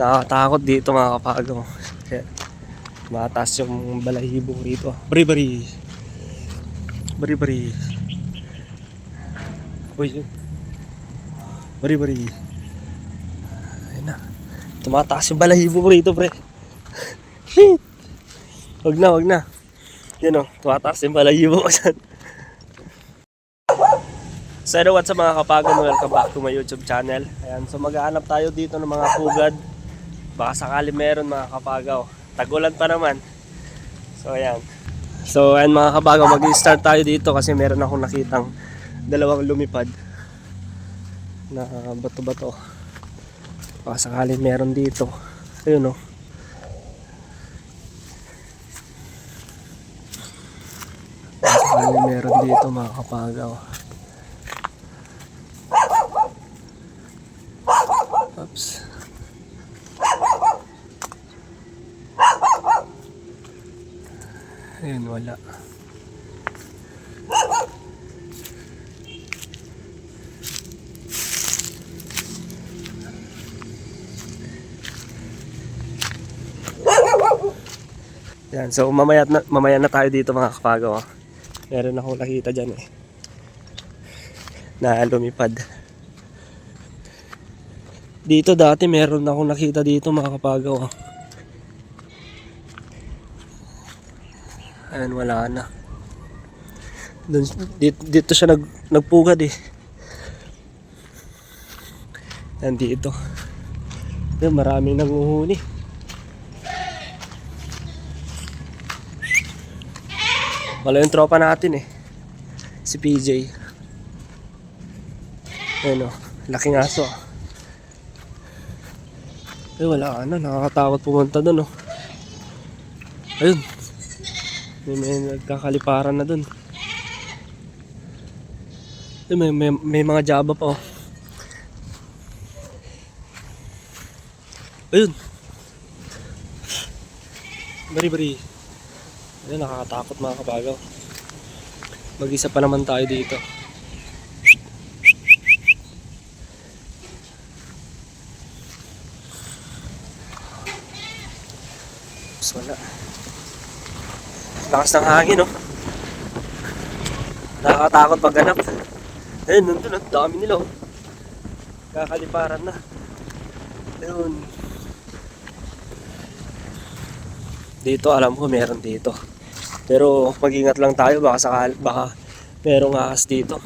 Nakakatakot dito mga kapagaw. Kaya mataas yung balahibo rito. Bari-bari. Bari-bari. Uy, yun. Bari-bari. Ayun na. Tumataas yung balahibo rito, pre. Shit! Wag na. Yun o, tumataas yung balahibo ko dyan. So what's up mga kapagaw, welcome back to my YouTube channel. Ayan, so maghahanap tayo dito ng mga pugad. Baka sakali meron mga kapagaw. Tagulan pa naman. So ayan. So ayan mga kapagaw, mag-i-start tayo dito kasi meron akong nakitang dalawang lumipad na bato-bato. Baka sakali meron dito. Ayun o. Baka sakali meron dito mga kapagaw. Oops. Ayun, wala. Yan, so mamaya na tayo dito mga kapagaw. Meron akong nakita dyan na lumipad. Dito dati meron akong nakita dito mga kapagaw. Ayan, wala na. Dito siya nagpugad Ayan dito. Ayan, maraming nanguhuni. Wala yung tropa natin si PJ. Ayan laking aso. Wala na, nakakatakot pumunta dun Ayun, may nagkakaliparan na dun. May mga jaba pa Ayun, bari-bari. Ayun, nakakatakot mga kabagaw. Mag-isa pa naman tayo dito. Wala. Lakas ng hangin Nakakatakot pagganap. Ayun, nandun dami nila kakaliparan na. Ayun. Dito alam ko meron dito. Pero mag-ingat lang tayo, baka merong ahas dito.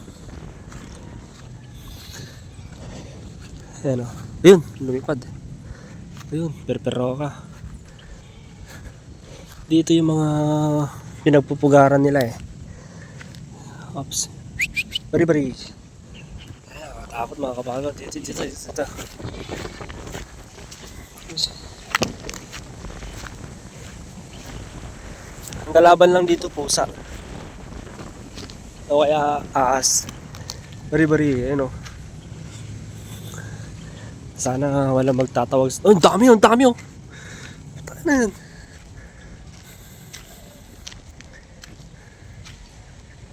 Ayun Ayun, lumipad. Ayun, perperoka. Dito yung mga pinagpupugaran nila Oops. Bari-bari. Takot mga kapagaw. Dito. Ang kalaban lang dito pusa. O kaya ahas. Bari-bari. Ayun Sana wala magtatawag. Oh, ang dami Tanan.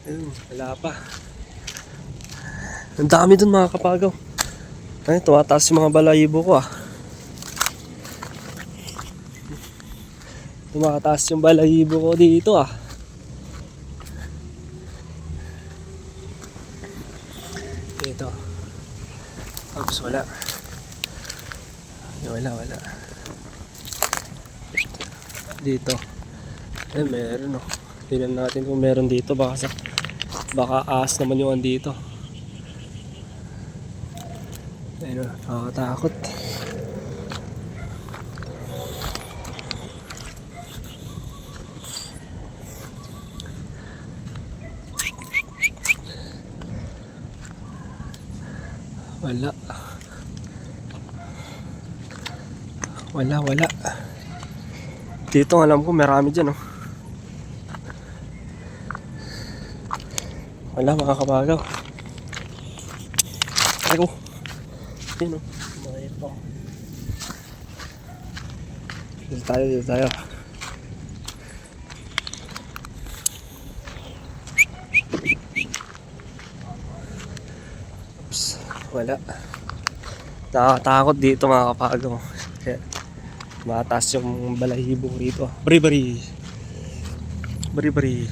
Ayun, wala pa. Ang dami dun mga kapagaw. Ay, tumataas yung mga balahibo ko Tumataas yung balahibo ko dito Dito. Oops, wala. Wala. Dito. Meron Tingnan natin kung meron dito. Baka ahas naman yung andito. Ayun nakakatakot. Wala. Dito alam ko marami dyan Wala mga kabagaw. Ayun Dito tayo. Oops, wala. Nakakatakot dito mga kapagaw. Kaya mataas yung balahibo rito. Bari-bari. Bari-bari.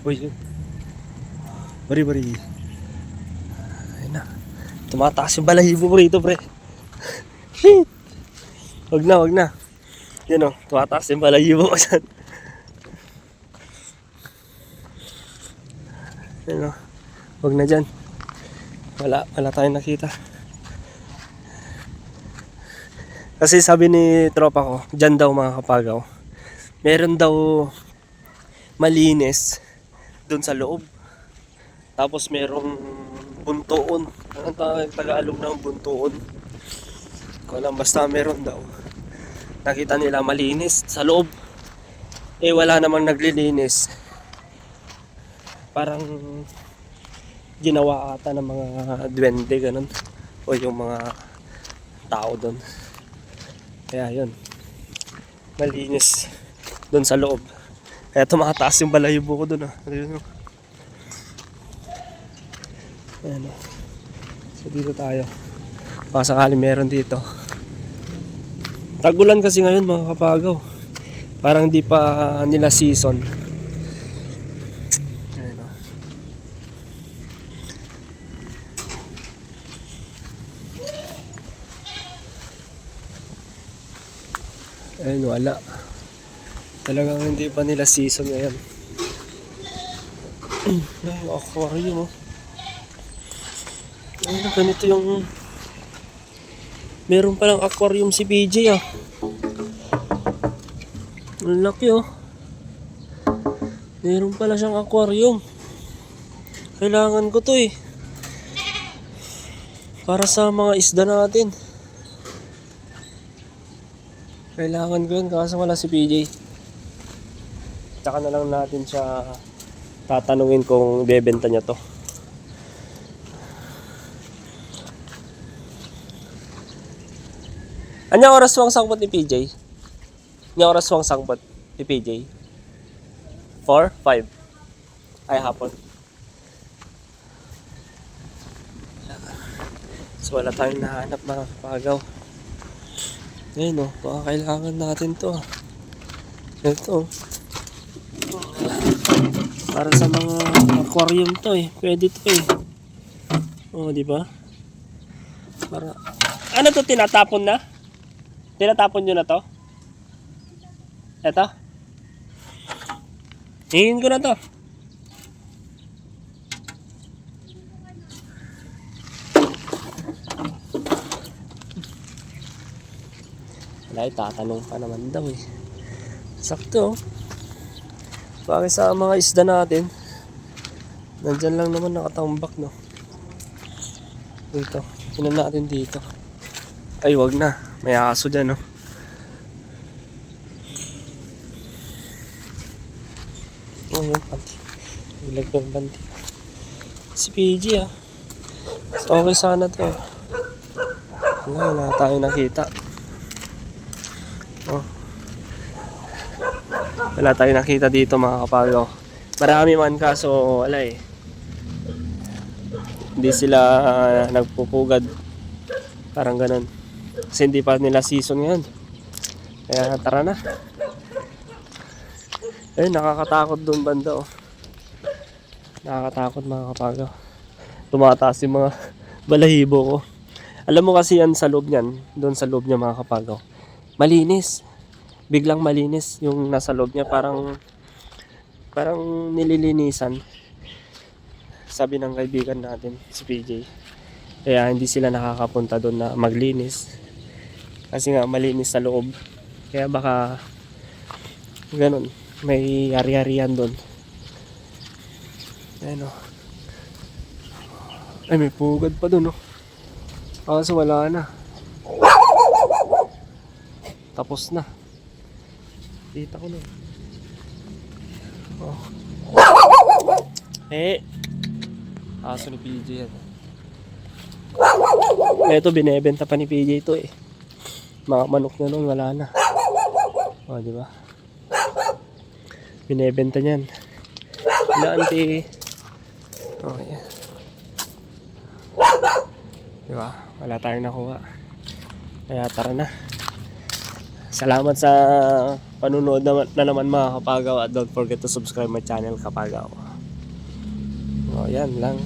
Uy, yun. Bari-bari. Ayun na. Tumataas yung balahibo ko rito, pre. Shit! Wag na, wag na. Yun o, tumataas yung balahibo ko dyan. Yun o. Wag na dyan. Wala tayong nakita. Kasi sabi ni tropa ko, dyan daw mga kapagaw, meron daw malinis dun sa loob. Tapos merong buntuon. Ang Tagalog ng buntuon. Ko lang, basta meron daw. Nakita nila malinis sa loob. Eh wala namang naglilinis. Parang ginawa ata ng mga duwende ganun. O yung mga tao doon. Kaya yun, malinis doon sa loob. Kaya tumataas yung balahibo ko doon. Ayun. Ayan. So dito tayo. Baka sakali meron dito. Tagulan kasi ngayon mga kapagaw. Parang di pa nila season. Ayan. Ayun, wala. Talagang hindi pa nila season ngayon. Ay, aquarium oh. Ayun, ganito yung... Meron palang aquarium si PJ ah. Ang laki oh. Meron pala siyang aquarium. Kailangan ko to eh. Para sa mga isda natin. Kailangan ko yun, kaso wala si PJ. Tsaka na lang natin siya tatanungin kung bebenta niya to. Ano oras wang sangkot ni PJ? Ano oras wang sangkot ni PJ? 4? 5? Ay, hapon. So wala tayong nahanap mga kapagaw. Ngayon o, baka kailangan natin to. Ito. Para sa mga aquarium to eh. Pwede to eh. O, di ba? Para... Ano to, tinatapon na? Tinatapon nyo na to? Ito? Hingin ko na to. Wala, tatanong pa naman daw eh. Sakto oh. Bakit sa mga isda natin, nandyan lang naman nakatambak no. Dito, tinan natin dito. Ay wag na, may aso dyan no. Oh yun, panty. Ilag ko yung panty. Si PG ah. So, okay sana to. Wala tayo nakita. Oh. Wala tayong nakita dito mga kapagaw. Marami man kaso wala eh. Hindi sila nagpupugad. Parang ganun. Kasi hindi pa nila season ngayon. Kaya tara na. Eh nakakatakot doon banda oh. Nakakatakot mga kapagaw. Tumataas yung mga balahibo ko. Alam mo kasi yan sa loob niyan. Doon sa loob niya mga kapagaw. Malinis. Biglang malinis yung nasa loob niya, parang nililinisan. Sabi ng kaibigan natin si PJ. Kaya hindi sila nakakapunta doon na maglinis. Kasi nga malinis sa loob. Kaya baka ganun, may ari-arian doon. Ayan o. Ay may pugad pa doon o. Kaso wala na. Tapos na. Kita ko na. Oh. Aso ni PJ yan. Ito binebenta pa ni PJ ito eh. Mga manok na nun wala na. O di ba? Binebenta niyan. Wala ante. Oh yeah. Di ba? Wala tayong nakuha. Kaya tara na. Salamat sa panunood na naman mga kapagaw, at don't forget to subscribe my channel Kapagaw. O yan lang.